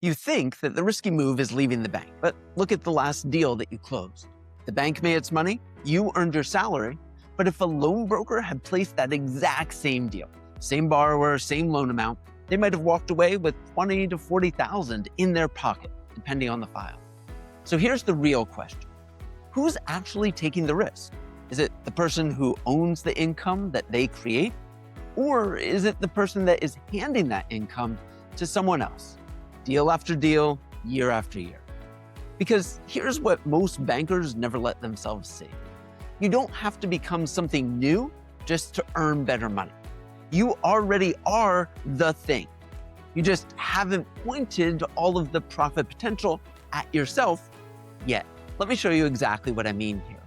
You think that the risky move is leaving the bank, but look at the last deal that you closed. The bank made its money, you earned your salary, but if a loan broker had placed that exact same deal, same borrower, same loan amount, they might have walked away with 20 to 40,000 in their pocket, depending on the file. So here's the real question. Who's actually taking the risk? Is it the person who owns the income that they create? Or is it the person that is handing that income to someone else? Deal after deal, year after year. Because here's what most bankers never let themselves see. You don't have to become something new just to earn better money. You already are the thing. You just haven't pointed all of the profit potential at yourself yet. Let me show you exactly what I mean here.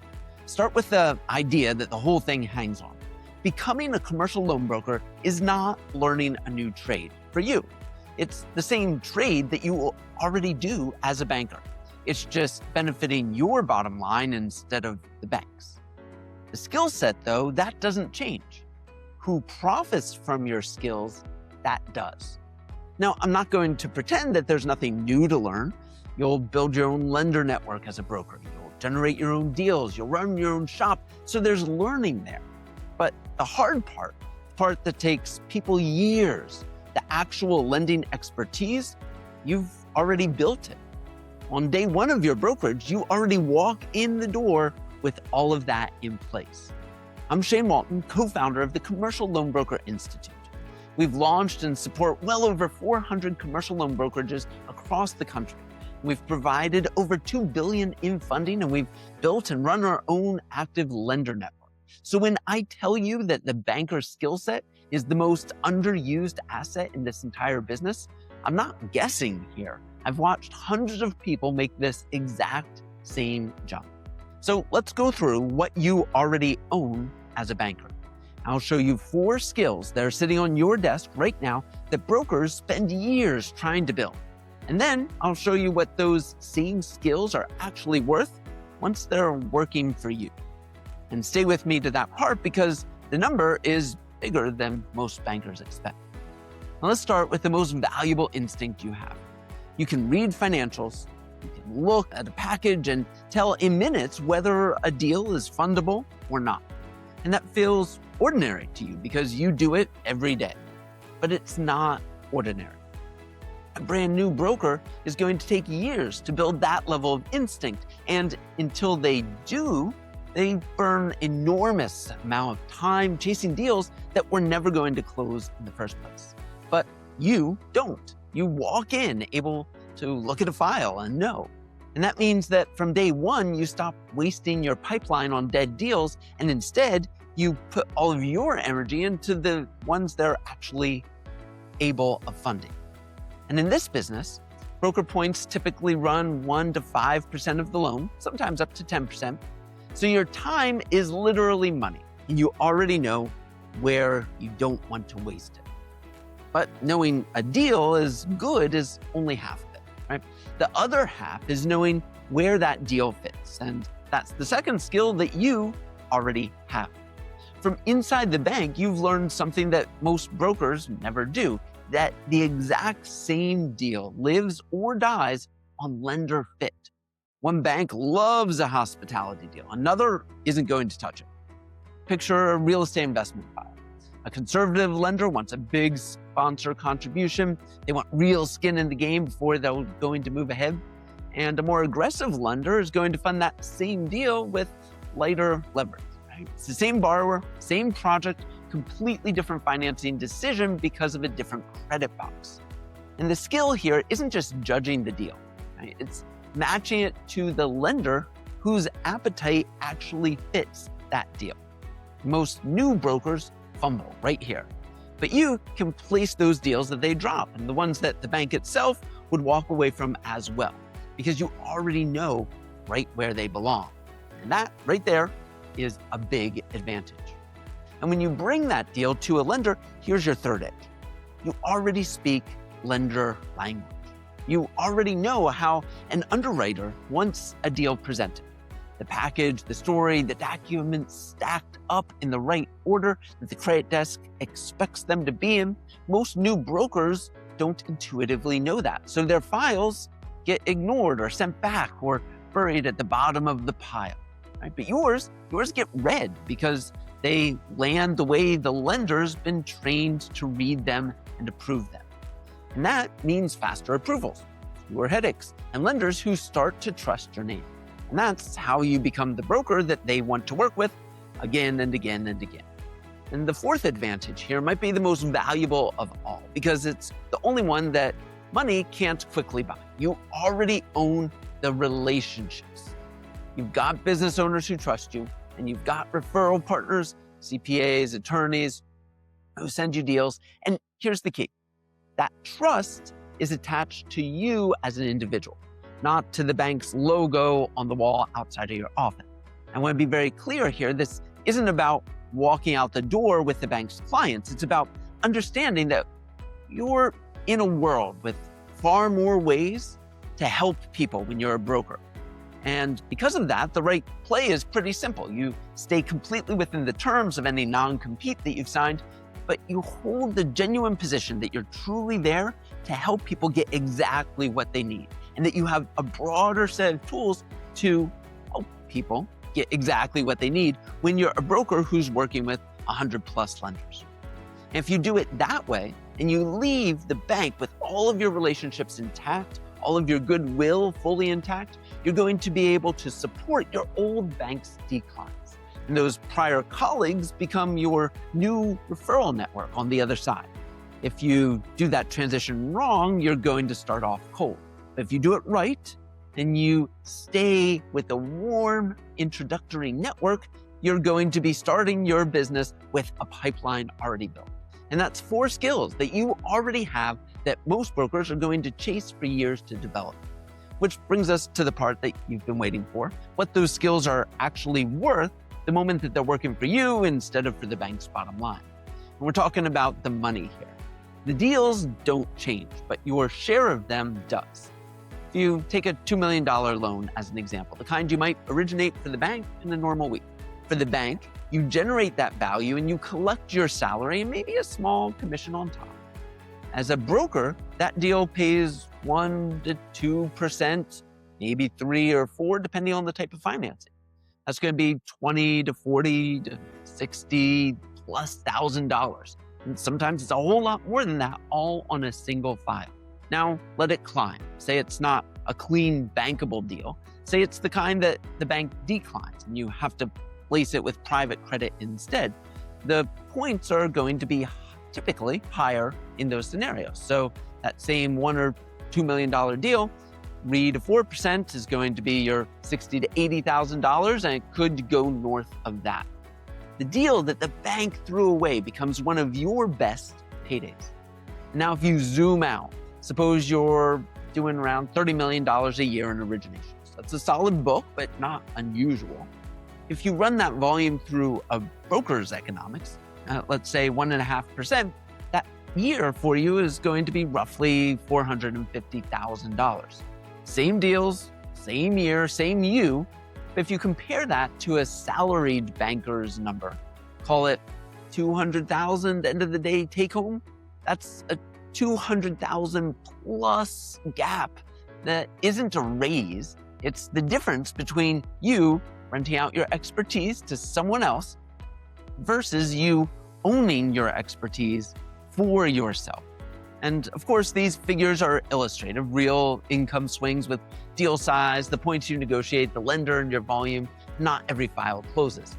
Start with the idea that the whole thing hangs on. Becoming a commercial loan broker is not learning a new trade for you. It's the same trade that you already do as a banker. It's just benefiting your bottom line instead of the bank's. The skill set, though, that doesn't change. Who profits from your skills, that does. Now, I'm not going to pretend that there's nothing new to learn. You'll build your own lender network as a broker. You'll generate your own deals. You'll run your own shop. So there's learning there. But the hard part, the part that takes people years, the actual lending expertise, you've already built it. On day one of your brokerage, you already walk in the door with all of that in place. I'm Shane Walton, co-founder of the Commercial Loan Broker Institute. We've launched and support well over 400 commercial loan brokerages across the country. We've provided over $2 billion in funding, and we've built and run our own active lender network. So when I tell you that the banker's skill set is the most underused asset in this entire business, I'm not guessing here. I've watched hundreds of people make this exact same jump. So let's go through what you already own as a banker. I'll show you 4 skills that are sitting on your desk right now that brokers spend years trying to build. And then I'll show you what those same skills are actually worth once they're working for you. And stay with me to that part because the number is bigger than most bankers expect. Now let's start with the most valuable instinct you have. You can read financials, you can look at a package and tell in minutes whether a deal is fundable or not. And that feels ordinary to you because you do it every day. But it's not ordinary. A brand new broker is going to take years to build that level of instinct. And until they do, they burn enormous amount of time chasing deals that were never going to close in the first place. But you don't. You walk in able to look at a file and know. And that means that from day one, you stop wasting your pipeline on dead deals, and instead, you put all of your energy into the ones that are actually able of funding. And in this business, broker points typically run 1 to 5% of the loan, sometimes up to 10%. So your time is literally money, and you already know where you don't want to waste it. But knowing a deal is good is only half of it, right? The other half is knowing where that deal fits, and that's the second skill that you already have. From inside the bank, you've learned something that most brokers never do, that the exact same deal lives or dies on lender fit. One bank loves a hospitality deal. Another isn't going to touch it. Picture a real estate investment file. A conservative lender wants a big sponsor contribution. They want real skin in the game before they're going to move ahead. And a more aggressive lender is going to fund that same deal with lighter leverage. Right? It's the same borrower, same project, completely different financing decision because of a different credit box. And the skill here isn't just judging the deal. Right? It's matching it to the lender whose appetite actually fits that deal. Most new brokers fumble right here, but you can place those deals that they drop and the ones that the bank itself would walk away from as well, because you already know right where they belong. And that right there is a big advantage. And when you bring that deal to a lender, here's your third edge. You already speak lender language. You already know how an underwriter wants a deal presented. The package, the story, the documents stacked up in the right order that the credit desk expects them to be in. Most new brokers don't intuitively know that. So their files get ignored or sent back or buried at the bottom of the pile, right? But yours get read because they land the way the lender's been trained to read them and approve them. And that means faster approvals, fewer headaches, and lenders who start to trust your name. And that's how you become the broker that they want to work with again and again and again. And the fourth advantage here might be the most valuable of all, because it's the only one that money can't quickly buy. You already own the relationships. You've got business owners who trust you, and you've got referral partners, CPAs, attorneys who send you deals. And here's the key. That trust is attached to you as an individual, not to the bank's logo on the wall outside of your office. I want to be very clear here. This isn't about walking out the door with the bank's clients. It's about understanding that you're in a world with far more ways to help people when you're a broker. And because of that, the right play is pretty simple. You stay completely within the terms of any non-compete that you've signed, but you hold the genuine position that you're truly there to help people get exactly what they need, and that you have a broader set of tools to help people get exactly what they need when you're a broker who's working with 100+ lenders. And if you do it that way, and you leave the bank with all of your relationships intact, all of your goodwill fully intact, you're going to be able to support your old bank's declines. And those prior colleagues become your new referral network on the other side. If you do that transition wrong, you're going to start off cold. But if you do it right, and you stay with a warm introductory network, you're going to be starting your business with a pipeline already built. And that's 4 skills that you already have that most brokers are going to chase for years to develop. Which brings us to the part that you've been waiting for, what those skills are actually worth the moment that they're working for you instead of for the bank's bottom line. And we're talking about the money here. The deals don't change, but your share of them does. If you take a $2 million loan as an example, the kind you might originate for the bank in a normal week. For the bank, you generate that value and you collect your salary and maybe a small commission on top. As a broker, that deal pays 1% to 2%, maybe 3 or 4, depending on the type of financing. That's going to be $20,000 to $40,000 to $60,000+. And sometimes it's a whole lot more than that, all on a single file. Now, let it climb. Say it's not a clean, bankable deal. Say it's the kind that the bank declines and you have to place it with private credit instead. The points are going to be typically higher in those scenarios. So that same $1 or $2 million deal, 3 to 4% is going to be your $60,000 to $80,000, and it could go north of that. The deal that the bank threw away becomes one of your best paydays. Now, if you zoom out, suppose you're doing around $30 million a year in originations. That's a solid book, but not unusual. If you run that volume through a broker's economics, let's say 1.5%, that year for you is going to be roughly $450,000. Same deals, same year, same you. But if you compare that to a salaried banker's number, call it $200,000 end of the day take home, that's a $200,000 plus gap that isn't a raise. It's the difference between you renting out your expertise to someone else versus you owning your expertise for yourself. And of course, these figures are illustrative, real income swings with deal size, the points you negotiate, the lender, and your volume. Not every file closes.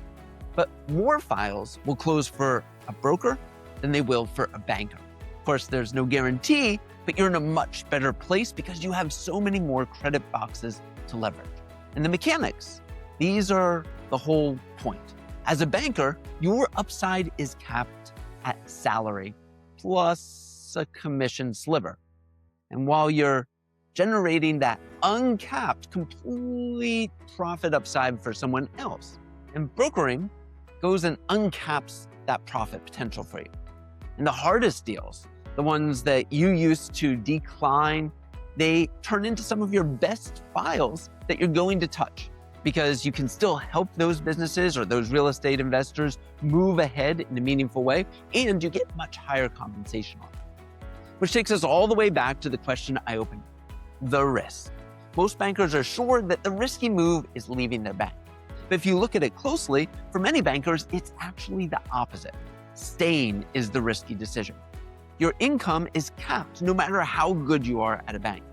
But more files will close for a broker than they will for a banker. Of course, there's no guarantee, but you're in a much better place because you have so many more credit boxes to leverage. And the mechanics, these are the whole point. As a banker, your upside is capped at salary plus a commission sliver. And while you're generating that uncapped, complete profit upside for someone else, and brokering goes and uncaps that profit potential for you. And the hardest deals, the ones that you used to decline, they turn into some of your best files that you're going to touch, because you can still help those businesses or those real estate investors move ahead in a meaningful way, and you get much higher compensation on it. Which takes us all the way back to the question I opened, the risk. Most bankers are sure that the risky move is leaving their bank. But if you look at it closely, for many bankers, it's actually the opposite. Staying is the risky decision. Your income is capped no matter how good you are at a bank.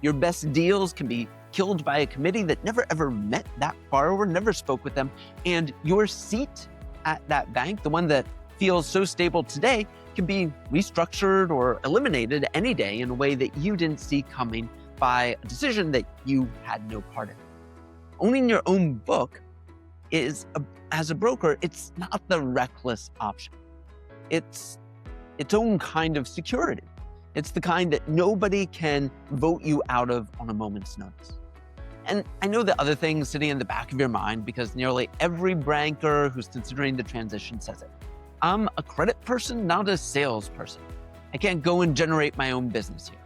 Your best deals can be killed by a committee that never ever met that borrower, never spoke with them, and your seat at that bank, the one that feels so stable today, can be restructured or eliminated any day in a way that you didn't see coming by a decision that you had no part in. Owning your own book as a broker, it's not the reckless option. It's its own kind of security. It's the kind that nobody can vote you out of on a moment's notice. And I know the other things sitting in the back of your mind because nearly every banker who's considering the transition says it. I'm a credit person, not a salesperson. I can't go and generate my own business here.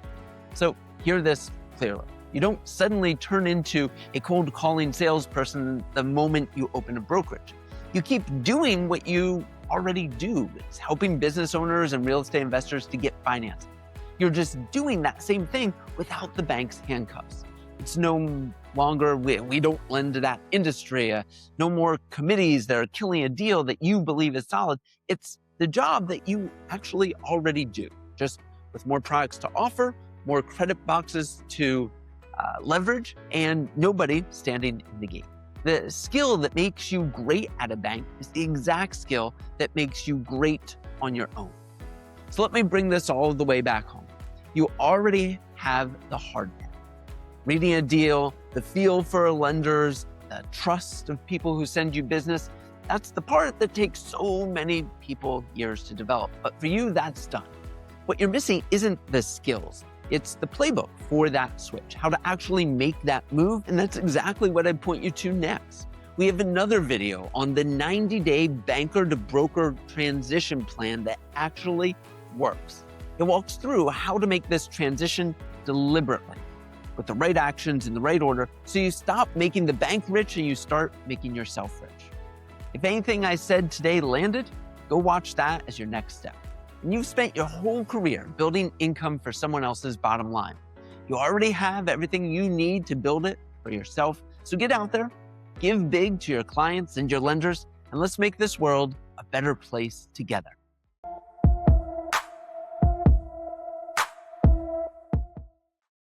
So hear this clearly. You don't suddenly turn into a cold calling salesperson the moment you open a brokerage. You keep doing what you already do. It's helping business owners and real estate investors to get financing. You're just doing that same thing without the bank's handcuffs. It's no longer, we don't lend to that industry, no more committees that are killing a deal that you believe is solid. It's the job that you actually already do, just with more products to offer, more credit boxes to leverage, and nobody standing in the gate. The skill that makes you great at a bank is the exact skill that makes you great on your own. So let me bring this all the way back home. You already have the hard part. Reading a deal, the feel for lenders, the trust of people who send you business, that's the part that takes so many people years to develop. But for you, that's done. What you're missing isn't the skills. It's the playbook for that switch, how to actually make that move. And that's exactly what I'd point you to next. We have another video on the 90-day banker to broker transition plan that actually works. It walks through how to make this transition deliberately with the right actions in the right order so you stop making the bank rich and you start making yourself rich. If anything I said today landed, go watch that as your next step. And you've spent your whole career building income for someone else's bottom line. You already have everything you need to build it for yourself. So get out there, give big to your clients and your lenders, and let's make this world a better place together.